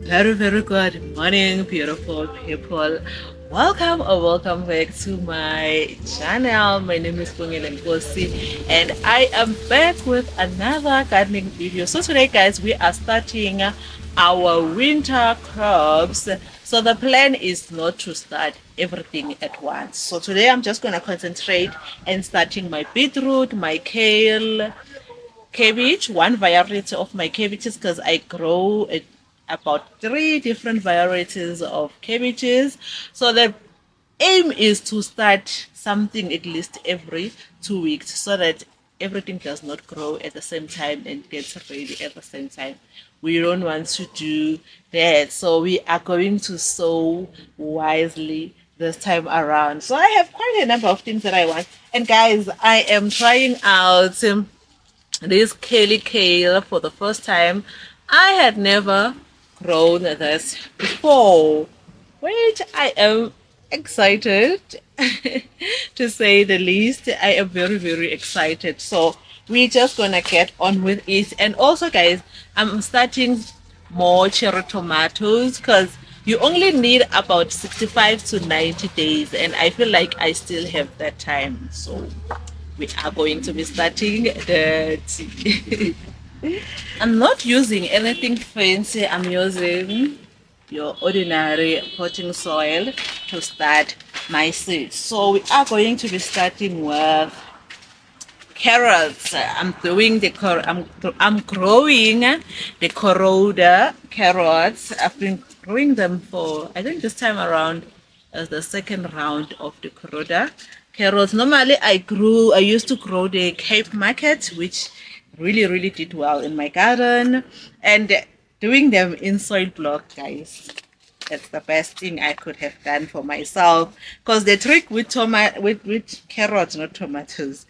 Very good morning, beautiful people. Welcome or welcome back to my channel. My name is Bungile Ngosi and I am back with another gardening video. So today, guys, we are starting our winter crops. So the plan is not to start everything at once. So today I'm just going to concentrate and starting my beetroot, my kale, cabbage, one variety of my cabbages because I grow about three different varieties of cabbages. So the aim is to start something at least every 2 weeks so that everything does not grow at the same time and gets ready at the same time. We don't want to do that. So we are going to sow wisely this time around. So I have quite a number of things that I want. And guys, I am trying out this Kelly Kale for the first time. I had never grown this before, which I am excited to say the least. I am very excited. So we're just gonna get on with it. And also, guys, I'm starting more cherry tomatoes because you only need about 65 to 90 days, and I feel like I still have that time. So we are going to be starting that. I'm not using anything fancy. I'm using your ordinary potting soil to start my seeds. So we are going to be starting with carrots. I'm growing the Coroda carrots. I've been growing them for, I think this time around as the second round of the Coroda carrots. Normally I used to grow the Cape Market, which really did well in my garden, and doing them in soil block, guys. That's the best thing I could have done for myself. Because the trick with with carrots, not tomatoes,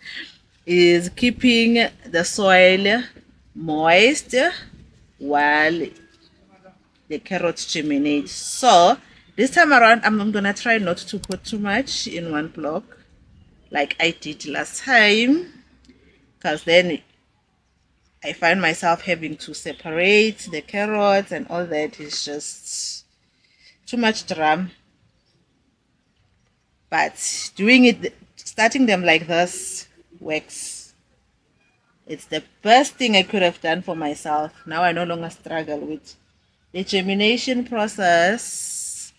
is keeping the soil moist while the carrots germinate. So this time around, I'm gonna try not to put too much in one block like I did last time, because then I find myself having to separate the carrots and all that is just too much drama. But starting them like this works. It's the best thing I could have done for myself. Now I no longer struggle with the germination process.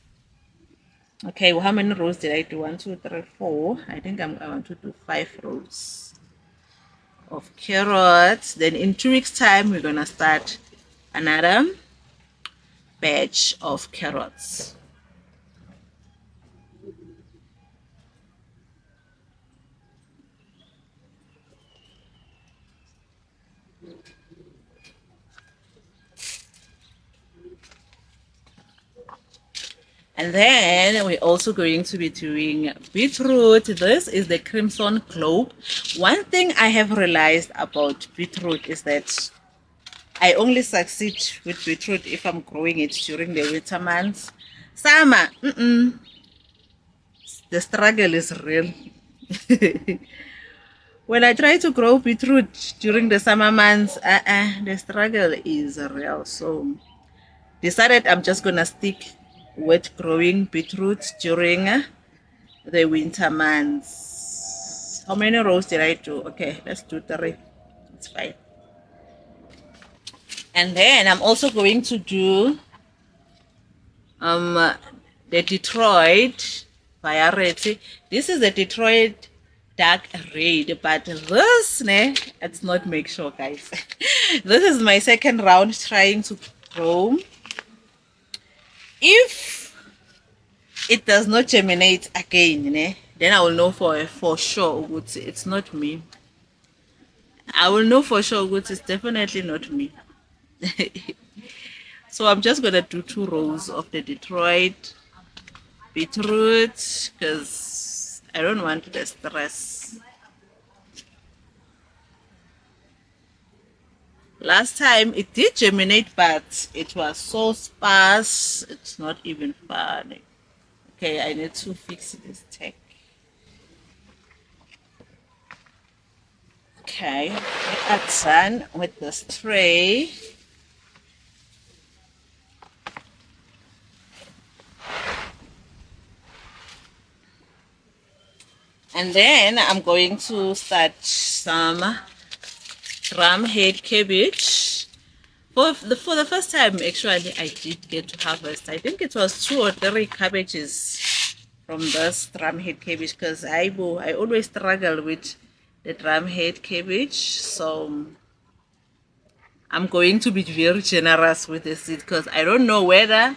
Okay, well, how many rows did I do? 1, 2, 3, 4. I think I want to do 5 rows of carrots. Then in 2 weeks' time, we're gonna start another batch of carrots. And then we're also going to be doing beetroot. This is the Crimson Globe. One thing I have realized about beetroot is that I only succeed with beetroot if I'm growing it during the winter months. Summer, the struggle is real. When I try to grow beetroot during the summer months, the struggle is real. So decided I'm just gonna stick with growing beetroot during the winter months. How many rows did I do? Okay, let's do 3. It's fine. And then I'm also going to do the Detroit variety. This is the Detroit dark red, but this it's not make sure, guys. This is my second round trying to grow. If it does not germinate again, then I will know for sure it's not me. I will know for sure it's definitely not me. So I'm just gonna do 2 rows of the Detroit beetroot because I don't want the stress. Last time it did germinate, but it was so sparse, it's not even funny. Okay, I need to fix this tech. Okay, we are done with this tray. And then I'm going to start some drumhead cabbage. For the first time, actually, I did get to harvest. I think it was 2 or 3 cabbages from this drumhead cabbage because I always struggle with the drumhead cabbage. So I'm going to be very generous with the seed because I don't know whether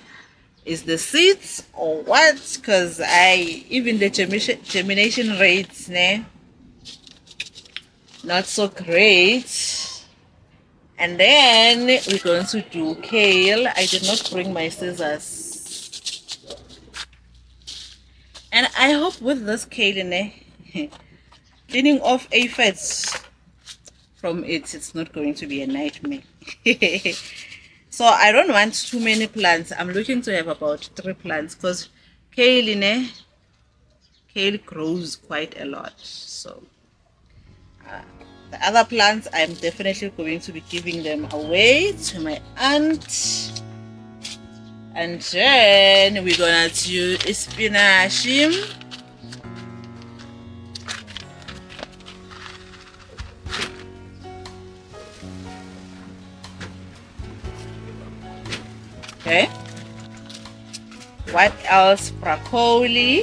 it's the seeds or what, because even the germination rates not so great. And then we're going to do kale. I did not bring my scissors. And I hope with this kale, cleaning off aphids from it's not going to be a nightmare. So I don't want too many plants. I'm looking to have about 3 plants because kale grows quite a lot. So the other plants, I'm definitely going to be giving them away to my aunt. And then we're gonna do spinach. Okay. What else? Broccoli.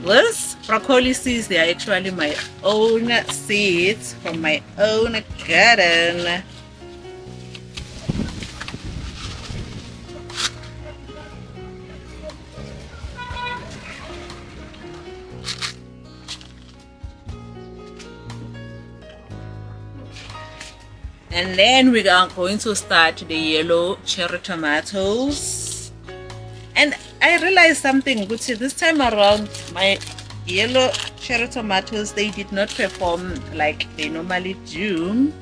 This broccoli seeds, they are actually my own seeds from my own garden. And then we are going to start the yellow cherry tomatoes. And I realized something good. This time around, my yellow cherry tomatoes, they did not perform like they normally do.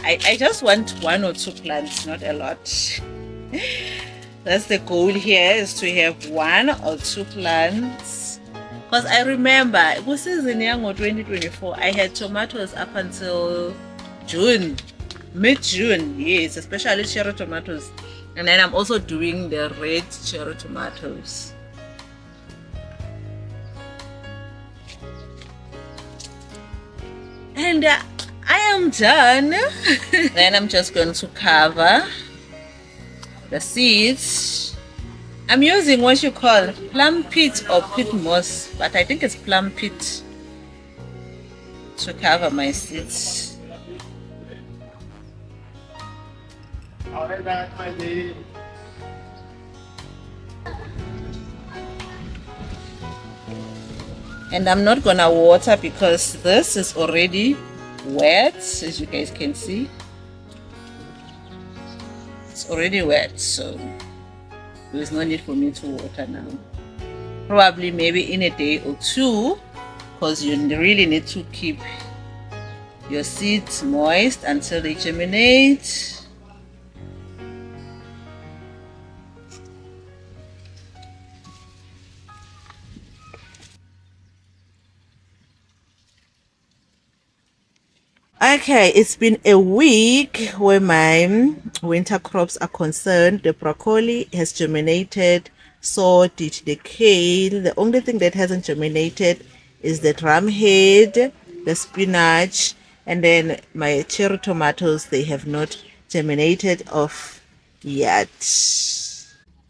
I just want 1 or 2 plants, not a lot. That's the goal here, is to have 1 or 2 plants. Because I remember, it was season young or 2024, I had tomatoes up until June, mid-June, yes, especially cherry tomatoes. And then I'm also doing the red cherry tomatoes. And I am done. Then I'm just going to cover the seeds. I'm using what you call plum pit or pit moss, but I think it's plum pit to cover my seeds. And I'm not gonna water because this is already wet, as you guys can see. It's already wet, so there's no need for me to water now. Probably maybe in a day or 2, because you really need to keep your seeds moist until they germinate. Okay, it's been a week where my winter crops are concerned. The broccoli has germinated, so did the kale. The only thing that hasn't germinated is the drumhead, the spinach, and then my cherry tomatoes, they have not germinated off yet.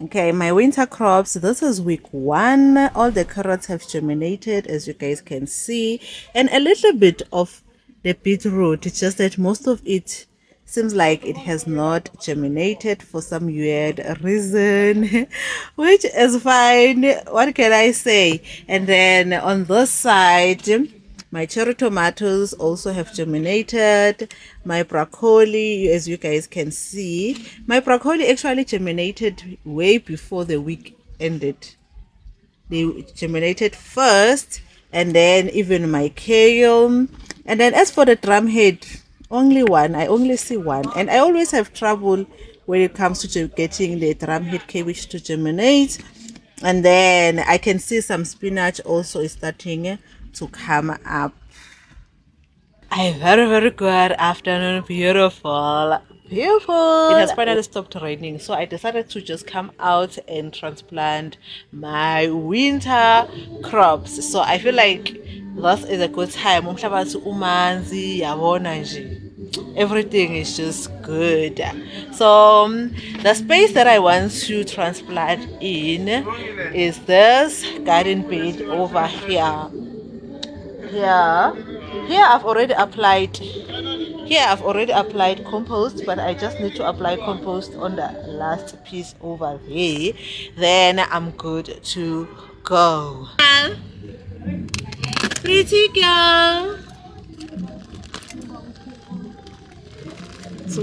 Okay, my winter crops, this is week 1. All the carrots have germinated, as you guys can see, and a little bit of the beetroot. It's just that most of it seems like it has not germinated for some weird reason, which is fine. What can I say? And then on this side, my cherry tomatoes also have germinated. My broccoli, as you guys can see, my broccoli actually germinated way before the week ended. They germinated first, and then even my kale. And then as for the drumhead, only 1. I only see 1, and I always have trouble when it comes to getting the drumhead cabbage to germinate. And then I can see some spinach also is starting to come up. A very, very good afternoon, beautiful. Beautiful. It has finally stopped raining, so I decided to just come out and transplant my winter crops. So I feel like this is a good time. Umhlabathi umanzi, yabona nje. Everything is just good. So the space that I want to transplant in is this garden bed over here. Here I've already applied compost, but I just need to apply compost on the last piece over there. Then I'm good to go. Pretty girl. So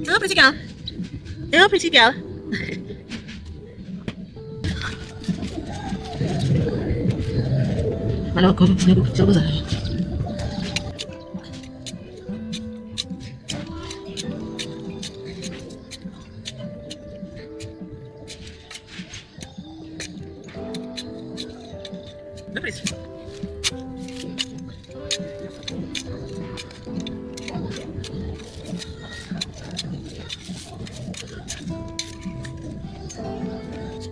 hello, pretty girl. Hello, pretty girl. Hello, go.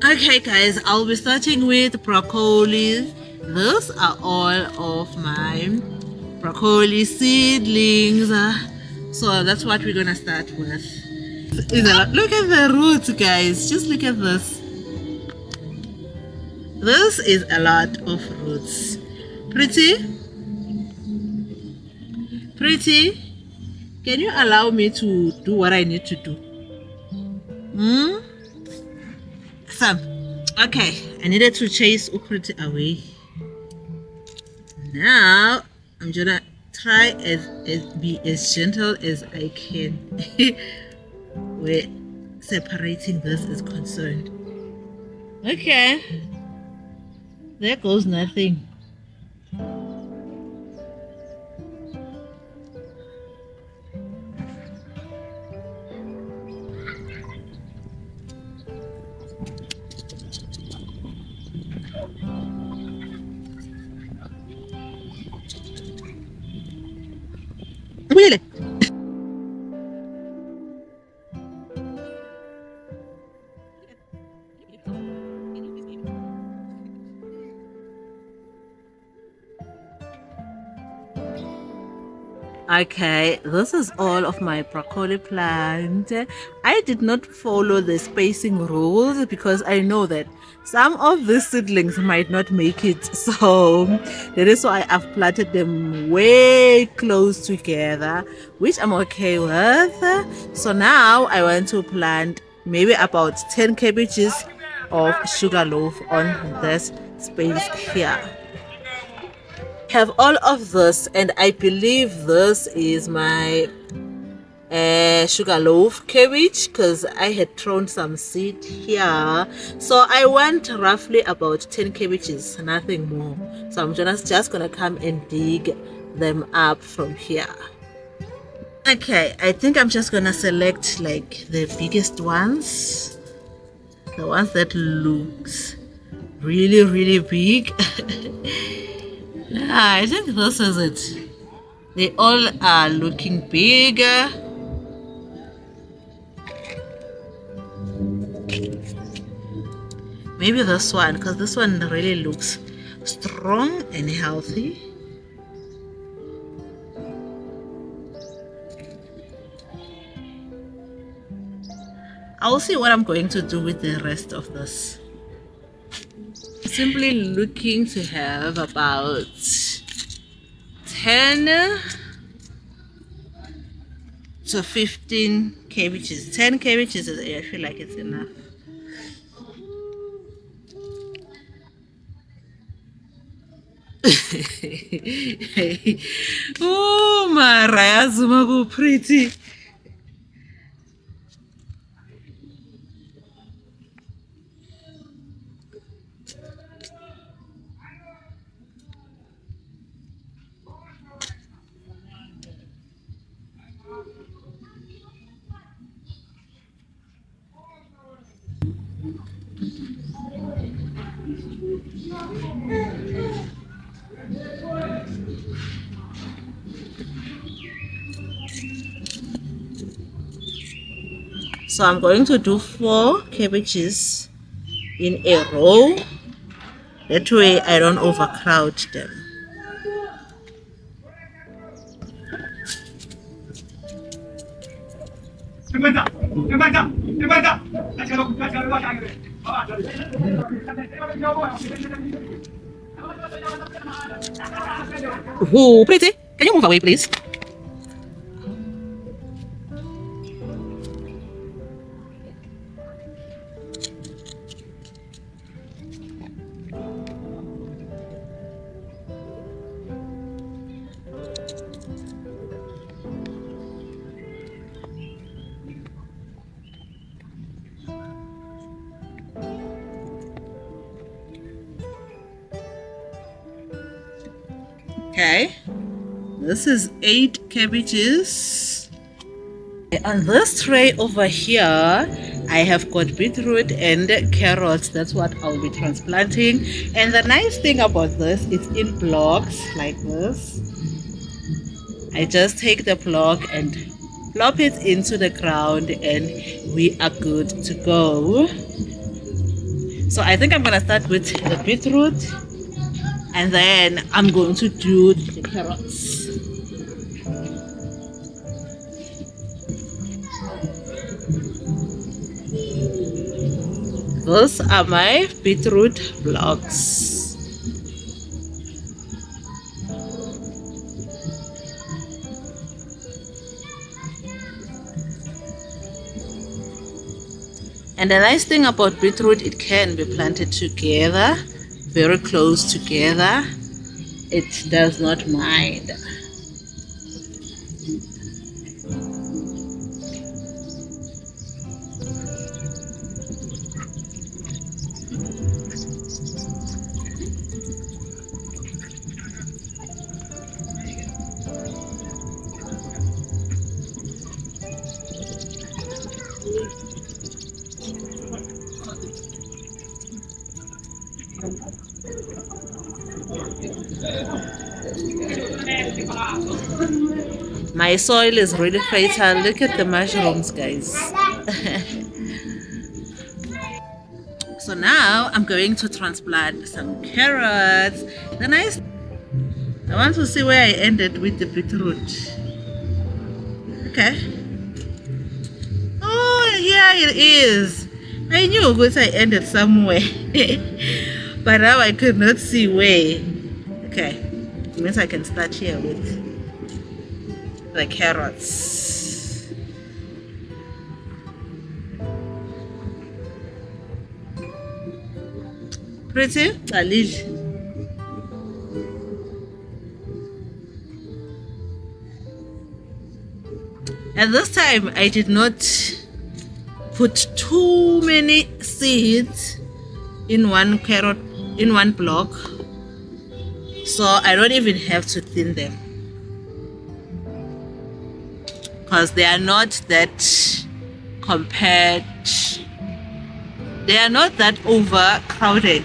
Okay guys, I'll be starting with broccoli. Those are all of my broccoli seedlings. So that's what we're gonna start with. Look at the roots, guys. Just look at this. This is a lot of roots. Pretty? Pretty? Can you allow me to do what I need to do? So, okay, I needed to chase Pretty away. Now, I'm gonna try as be as gentle as I can where separating this is concerned. Okay, there goes nothing. Really? Okay, this is all of my broccoli plant. I did not follow the spacing rules because I know that some of the seedlings might not make it. So that is why I've planted them way close together, which I'm okay with. So now I want to plant maybe about 10 cabbages of sugarloaf on this space here. Have all of this, and I believe this is my sugarloaf cabbage because I had thrown some seed here. So I want roughly about 10 cabbages, nothing more. So I'm just gonna come and dig them up from here. Okay, I think I'm just gonna select like the biggest ones, the ones that looks really big. I think this is it. They all are looking bigger. Maybe this one, because this one really looks strong and healthy. I'll see what I'm going to do with the rest of this. Simply looking to have about 10 to 15 cabbages. 10 cabbages, I feel like it's enough. Oh, Mara, Zuma go pretty. So I'm going to do 4 cabbages in a row. That way I don't overcrowd them. Oh, pretty. Can you move away, please? Okay, this is 8 cabbages. On this tray over here, I have got beetroot and carrots. That's what I'll be transplanting. And the nice thing about this, it's in blocks like this. I just take the block and plop it into the ground and we are good to go. So I think I'm gonna start with the beetroot and then I'm going to do the carrots. Those are my beetroot blocks. And the nice thing about beetroot, it can be planted together, very close together. It does not mind. My soil is really fertile. Look at the mushrooms, guys. So now I'm going to transplant some carrots. I want to see where I ended with the beetroot. Okay. Oh, here it is. I knew because I ended somewhere. But now I could not see where. Okay. It means I can start here with the carrots. Pretty? Khalil. At this time, I did not put too many seeds in one carrot, in one block. So I don't even have to thin them. Because they are not that compared, they are not that overcrowded.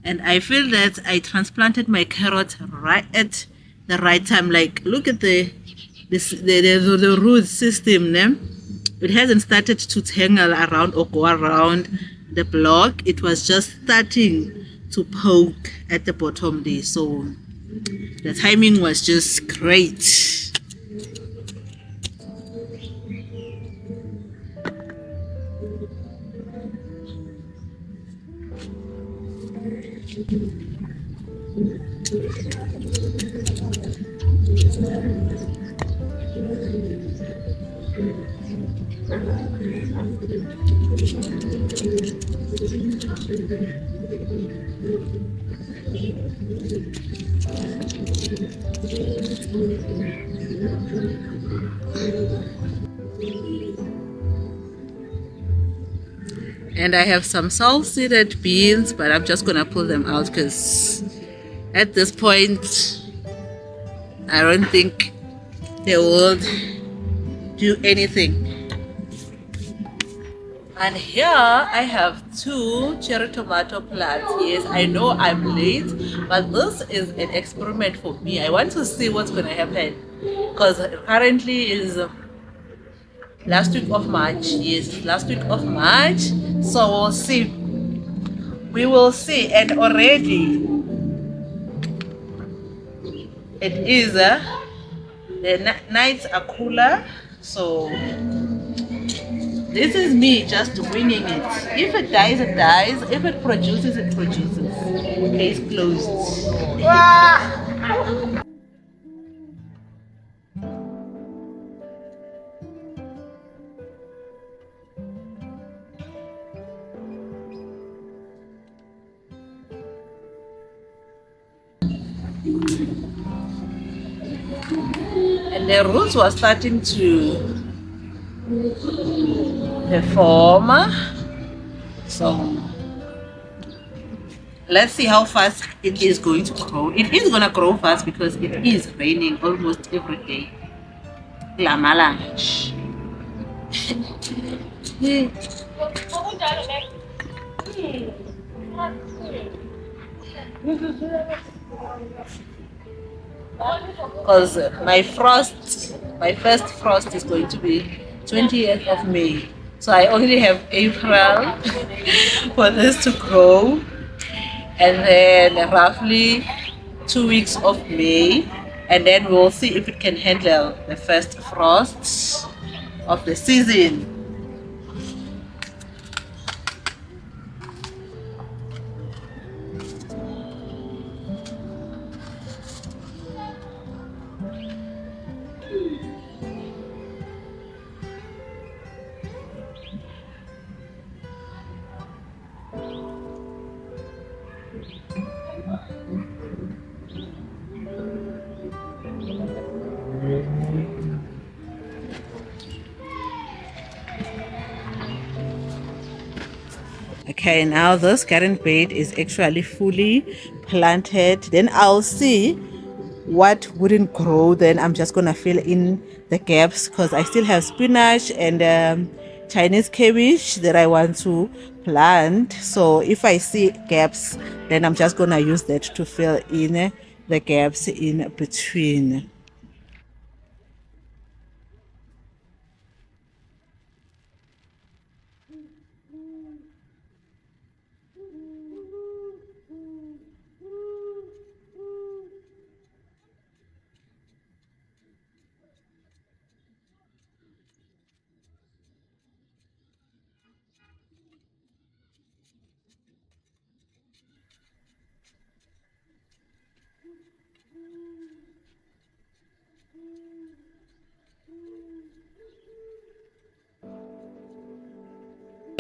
And I feel that I transplanted my carrot right at the right time. Like, look at the root system. It hasn't started to tangle around or go around the block, it was just starting to poke at the bottom there. So the timing was just great. And I have some salt-seeded beans, but I'm just gonna pull them out because at this point I don't think they would do anything. And here I have 2 cherry tomato plants. Yes, I know I'm late, but this is an experiment for me. I want to see what's gonna happen because currently is last week of March. Yes, last week of March. So we'll see. We will see. And already it is the nights are cooler. So this is me just winging it. If it dies, it dies. If it produces, it produces. Case closed. And the roots were starting to form. So let's see how fast it is going to grow. It is going to grow fast because it is raining almost every day. Lamalange. Because my first frost is going to be 20th of May. So I only have April for this to grow, and then roughly 2 weeks of May, and then we'll see if it can handle the first frost of the season. Okay, now this garden bed is actually fully planted. Then I'll see what wouldn't grow. Then I'm just gonna fill in the gaps because I still have spinach and Chinese cabbage that I want to plant. So if I see gaps, then I'm just gonna use that to fill in the gaps in between.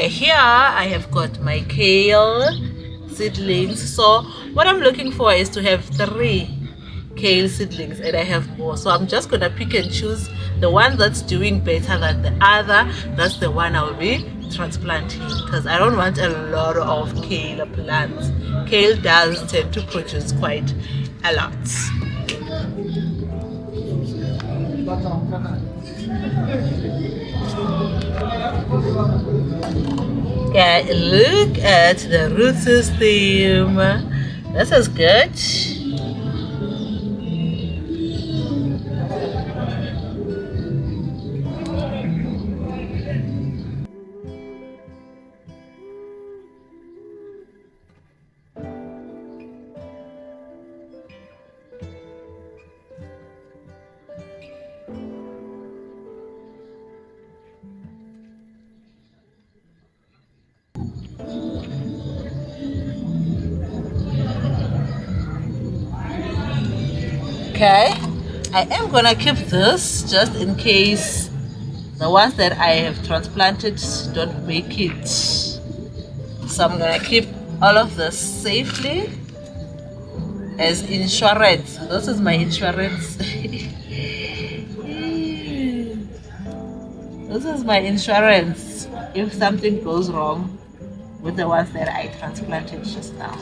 Here I have got my kale seedlings. So what I'm looking for is to have 3 kale seedlings, and I have more. So I'm just gonna pick and choose the one that's doing better than the other. That's the one I'll be transplanting because I don't want a lot of kale plants. Kale does tend to produce quite a lot. Yeah, look at the root system. This is good. Okay, I am gonna keep this just in case the ones that I have transplanted don't make it. So I'm gonna keep all of this safely as insurance. This is my insurance. This is my insurance if something goes wrong with the ones that I transplanted just now.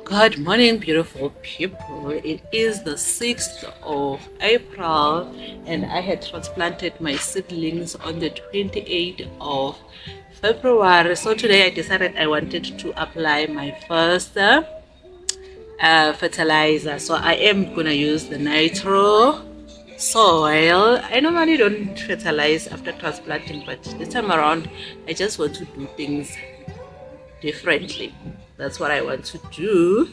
Good morning, beautiful people. It is the 6th of April, and I had transplanted my seedlings on the 28th of February. So today I decided I wanted to apply my first fertilizer. So I am gonna use the nitro soil. I normally don't fertilize after transplanting, but this time around I just want to do things differently. That's what I want to do.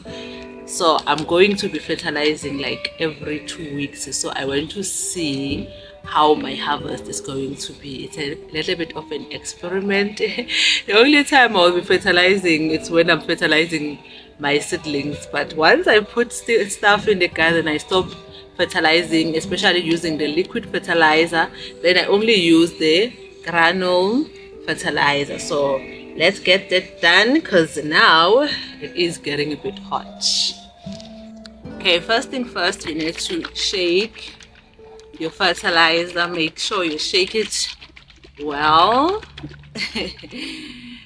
So I'm going to be fertilizing like every 2 weeks. So I want to see how my harvest is going to be. It's a little bit of an experiment. The only time I'll be fertilizing is when I'm fertilizing my seedlings. But once I put stuff in the garden, I stop fertilizing, especially using the liquid fertilizer. Then I only use the granule fertilizer. So let's get that done because now it is getting a bit hot. Okay, first thing first, you need to shake your fertilizer. Make sure you shake it well.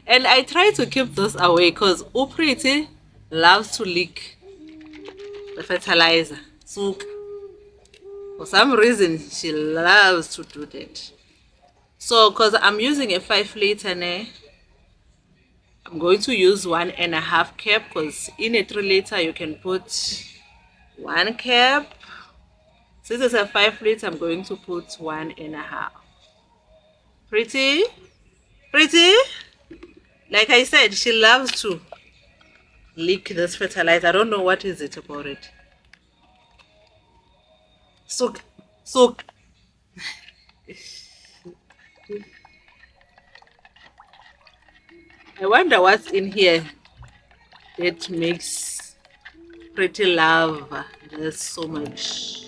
And I try to keep this away because Upriti loves to lick the fertilizer. So for some reason she loves to do that. So because I'm using a 5 liter, I'm going to use 1.5 cup because in a 3 liter you can put 1 cup. Since it's a 5 liter, I'm going to put 1.5. Pretty? Like I said, she loves to lick this fertilizer. I don't know what is it about it. Soak. I wonder what's in here that makes Pretty love this so much.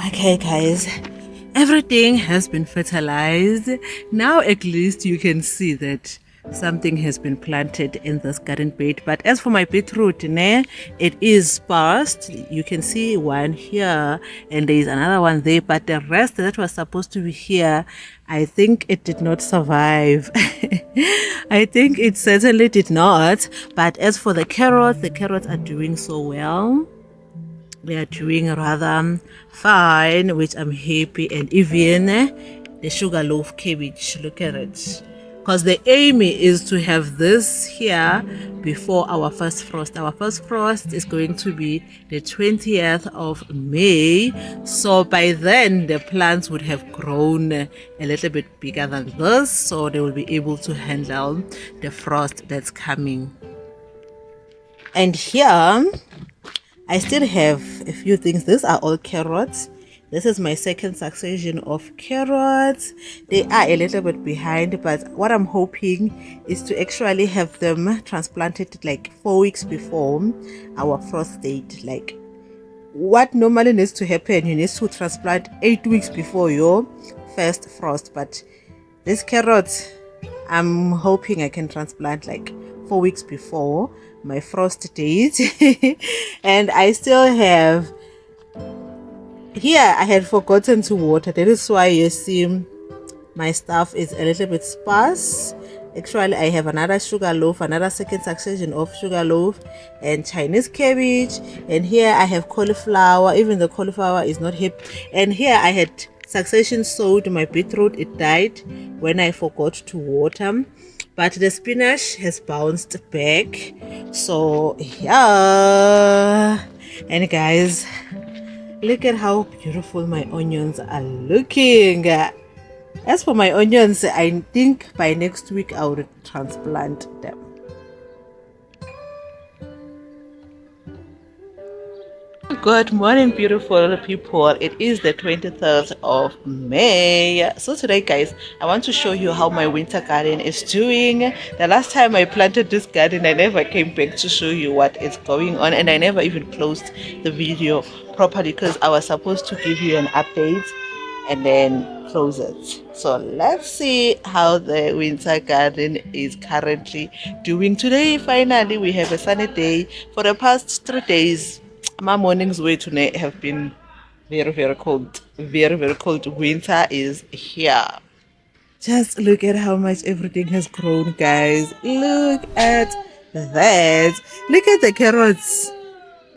Okay guys, everything has been fertilized. Now at least you can see that something has been planted in this garden bed. But as for my beetroot, it is sparse. You can see one here and there is another one there, but the rest that was supposed to be here, I think it did not survive. I think it certainly did not. But as for the carrots are doing so well. They are doing rather fine, which I'm happy. And even the sugarloaf cabbage, look at it, because the aim is to have this here before our first frost. Our first frost is going to be the 20th of May, so by then the plants would have grown a little bit bigger than this, so they will be able to handle the frost that's coming. And here I still have a few things. These are all carrots. This is my second succession of carrots. They are a little bit behind, but what I'm hoping is to actually have them transplanted like 4 weeks before our frost date. Like what normally needs to happen, you need to transplant 8 weeks before your first frost. But this carrot, I'm hoping I can transplant like 4 weeks before my frost date. And I still have here, I had forgotten to water. That is why you see my stuff is a little bit sparse. Actually, I have another sugar loaf, another second succession of sugar loaf, and Chinese cabbage. And here I have cauliflower. Even the cauliflower is not hip. And here I had succession sowed my beetroot. It died when I forgot to water. But the spinach has bounced back. So yeah. And guys, look at how beautiful my onions are looking. As for my onions, I think by next week I will transplant them. Good morning, beautiful people. It is the 23rd of May. So today, guys, I want to show you how my winter garden is doing. The last time I planted this garden, I never came back to show you what is going on, and I never even closed the video properly because I was supposed to give you an update and then close it. So let's see how the winter garden is currently doing. Today, finally, we have a sunny day. For the past 3 days, my mornings way tonight have been very cold. Very cold. Winter is here. Just look at how much everything has grown, guys. Look at that. Look at the carrots.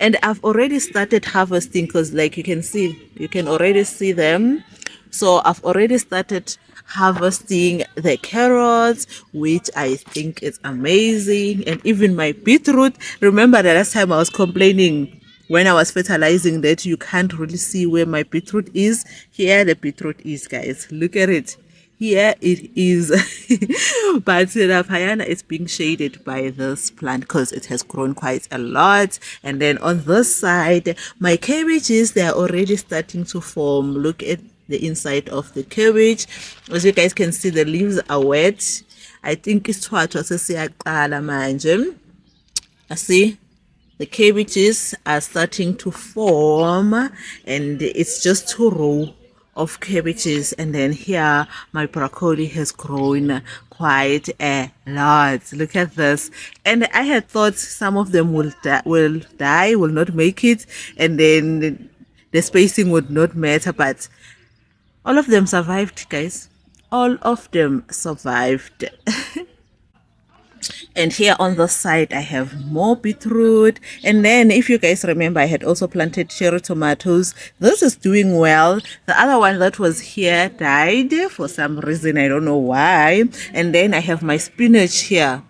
And I've already started harvesting because like you can already see them. So I've already started harvesting the carrots, which I think is amazing. And even my beetroot. Remember the last time I was complaining when I was fertilizing that you can't really see where my beetroot is. Here the beetroot is, guys. Look at it. Here it is. But the Payana is being shaded by this plant because it has grown quite a lot. And then on this side, my cabbages, they are already starting to form. Look at the inside of the cabbage. As you guys can see, the leaves are wet. I think it's what was manje. I see the cabbages are starting to form, and it's just 2 rows of cabbages. And then here my broccoli has grown quite a lot. Look at this. And I had thought some of them will not make it, and then the spacing would not matter, but all of them survived, guys. All of them survived. And here on the side I have more beetroot. And then if you guys remember, I had also planted cherry tomatoes. This is doing well. The other one that was here died for some reason, I don't know why. And then I have my spinach here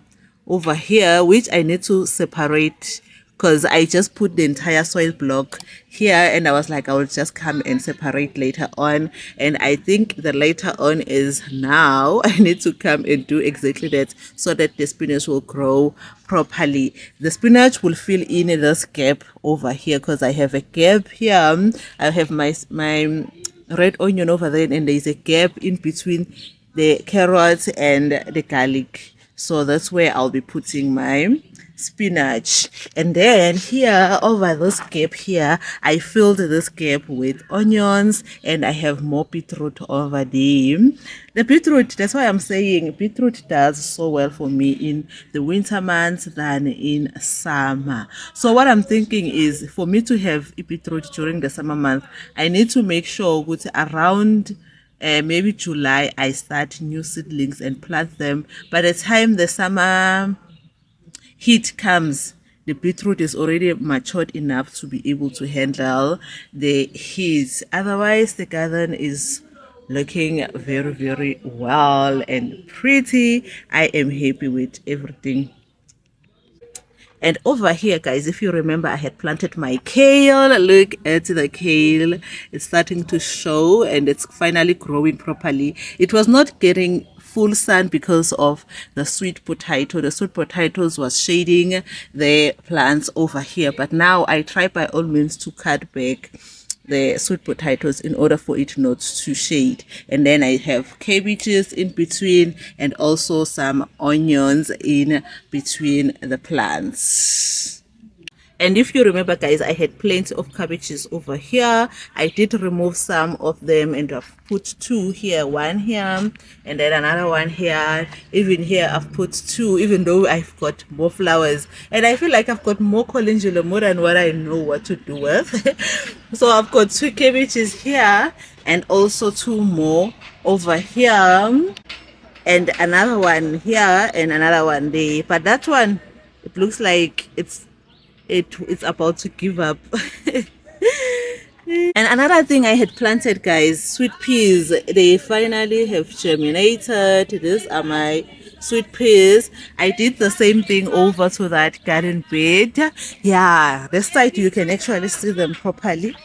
over here, which I need to separate because I just put the entire soil block here, and I was like, I will just come and separate later on. And I think the later on is now. I need to come and do exactly that so that the spinach will grow properly. The spinach will fill in this gap over here because I have a gap here. I have my red onion over there, and there's a gap in between the carrots and the garlic. So that's where I'll be putting my spinach. And then here over this gap here, I filled this gap with onions, and I have more beetroot over there. The beetroot, that's why I'm saying beetroot does so well for me in the winter months than in summer. So what I'm thinking is, for me to have beetroot during the summer month, I need to make sure that around maybe July I start new seedlings and plant them. By the time the summer heat comes, the beetroot is already matured enough to be able to handle the heat. Otherwise, the garden is looking very well and pretty. I am happy with everything. And over here, guys, if you remember, I had planted my kale. Look at the kale. It's starting to show, and it's finally growing properly. It was not getting full sun because of the sweet potato. The sweet potatoes was shading the plants over here. But now I try by all means to cut back the sweet potatoes in order for it not to shade. And then I have cabbages in between and also some onions in between the plants. And if you remember, guys, I had plenty of cabbages over here. I did remove some of them and I've put two here, one here, and then another one here. Even here, I've put two, even though I've got more flowers. And I feel like I've got more calendula, more than what I know what to do with. So I've got two cabbages here and also two more over here. And another one here and another one there. But that one, it looks like it's about to give up. And another thing I had planted, guys, sweet peas. They finally have germinated. These are my sweet peas. I did the same thing over to that garden bed. Yeah, this side you can actually see them properly.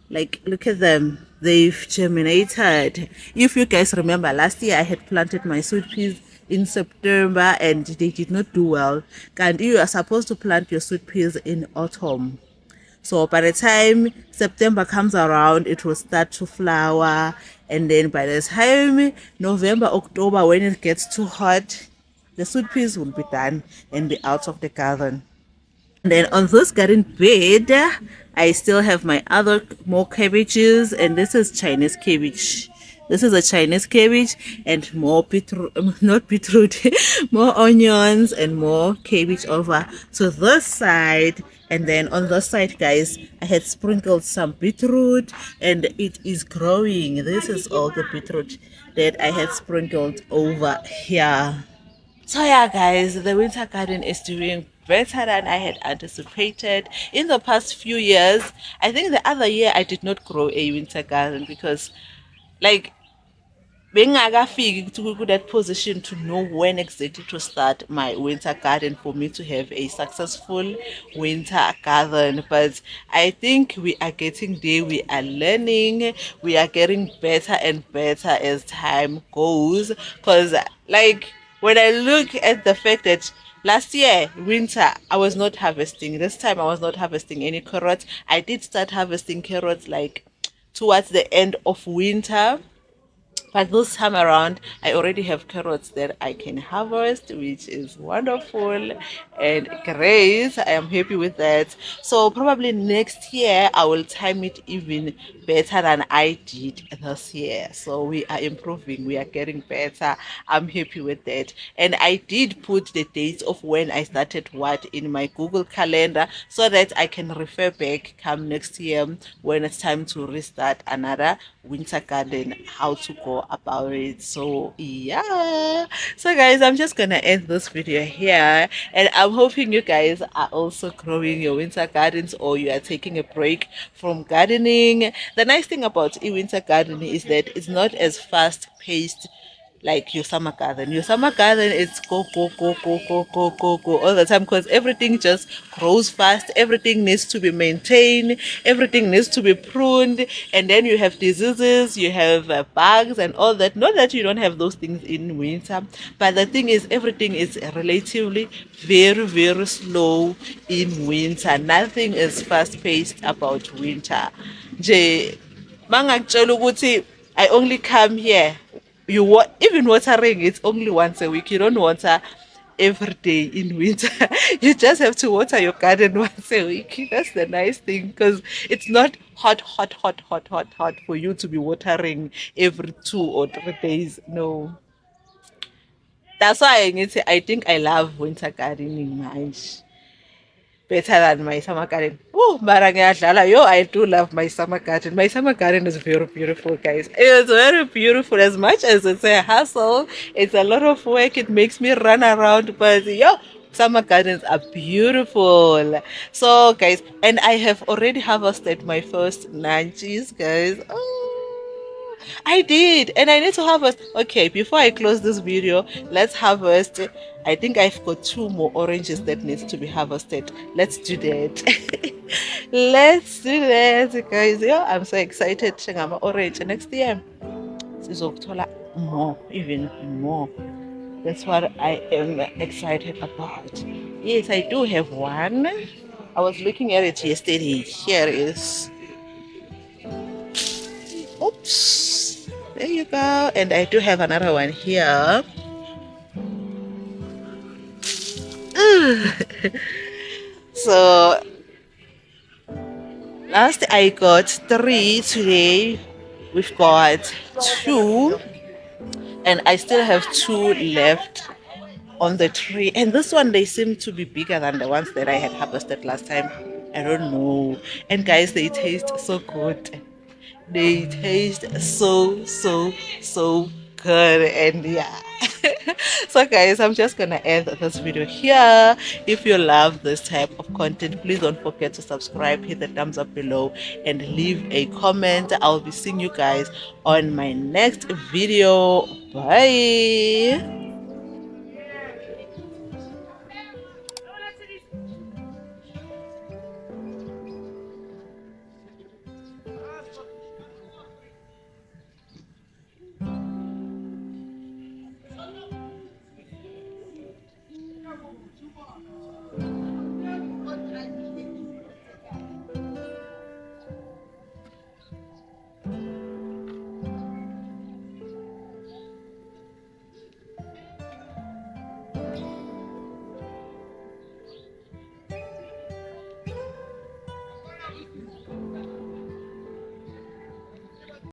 Like, look at them, they've germinated. If you guys remember, last year I had planted my sweet peas in September and they did not do well. And you are supposed to plant your sweet peas in autumn. So by the time September comes around, it will start to flower. And then by the time November, October, when it gets too hot, the sweet peas will be done and be out of the garden. And then on this garden bed, I still have my other more cabbages, and this is Chinese cabbage. This is a Chinese cabbage and more beetroot, not beetroot, more onions and more cabbage over to this side. And then on this side, guys, I had sprinkled some beetroot and it is growing. This is all the beetroot that I had sprinkled over here. So yeah, guys, the winter garden is doing better than I had anticipated. In the past few years, I think the other year I did not grow a winter garden because, like, bengakafiki to that position to know when exactly to start my winter garden for me to have a successful winter garden. But I think we are getting there, we are learning, we are getting better and better as time goes. Because, like, when I look at the fact that last year winter I was not harvesting, this time I was not harvesting any carrots. I did start harvesting carrots like towards the end of winter, but this time around, I already have carrots that I can harvest, which is wonderful and great. I am happy with that. So probably next year, I will time it even better than I did this year. So we are improving. We are getting better. I'm happy with that. And I did put the dates of when I started what in my Google Calendar so that I can refer back come next year when it's time to restart another winter garden, how to go about it. So yeah, so guys, I'm just gonna end this video here, and I'm hoping you guys are also growing your winter gardens or you are taking a break from gardening. The nice thing about winter gardening is that it's not as fast paced like your summer garden. Your summer garden is go go go go go go go go all the time because everything just grows fast, everything needs to be maintained, everything needs to be pruned, and then you have diseases, you have bugs and all that. Not that you don't have those things in winter, but the thing is everything is relatively very slow in winter. Nothing is fast paced about winter. Nje mangakutshela ukuthi I only come here, even watering it's only once a week. You don't water every day in winter. You just have to water your garden once a week. That's the nice thing because it's not hot for you to be watering every 2 or 3 days. No, that's why I think I love winter gardening much better than my summer garden. Oh, yo, I do love my summer garden. My summer garden is very beautiful, guys. It's very beautiful. As much as it's a hassle, it's a lot of work. It makes me run around, but yo, summer gardens are beautiful. So, guys, and I have already harvested my first nanchis, guys. Oh, I did, and I need to harvest. Okay, before I close this video, let's harvest. I think I've got 2 more oranges that needs to be harvested. Let's do that. Let's do that, guys. Yeah, I'm so excited. Shangama orange next year. Sizokuthola more, even more. That's what I am excited about. Yes, I do have one. I was looking at it yesterday. Here it is. Oops, there you go. And I do have another one here. So last I got 3, today we've got 2, and I still have 2 left on the tree. And this one, they seem to be bigger than the ones that I had harvested last time. I don't know. And guys, they taste so good. They taste so good. And yeah. So guys, I'm just gonna end this video here. If you love this type of content, please don't forget to subscribe, hit the thumbs up below, and leave a comment. I'll be seeing you guys on my next video. Bye.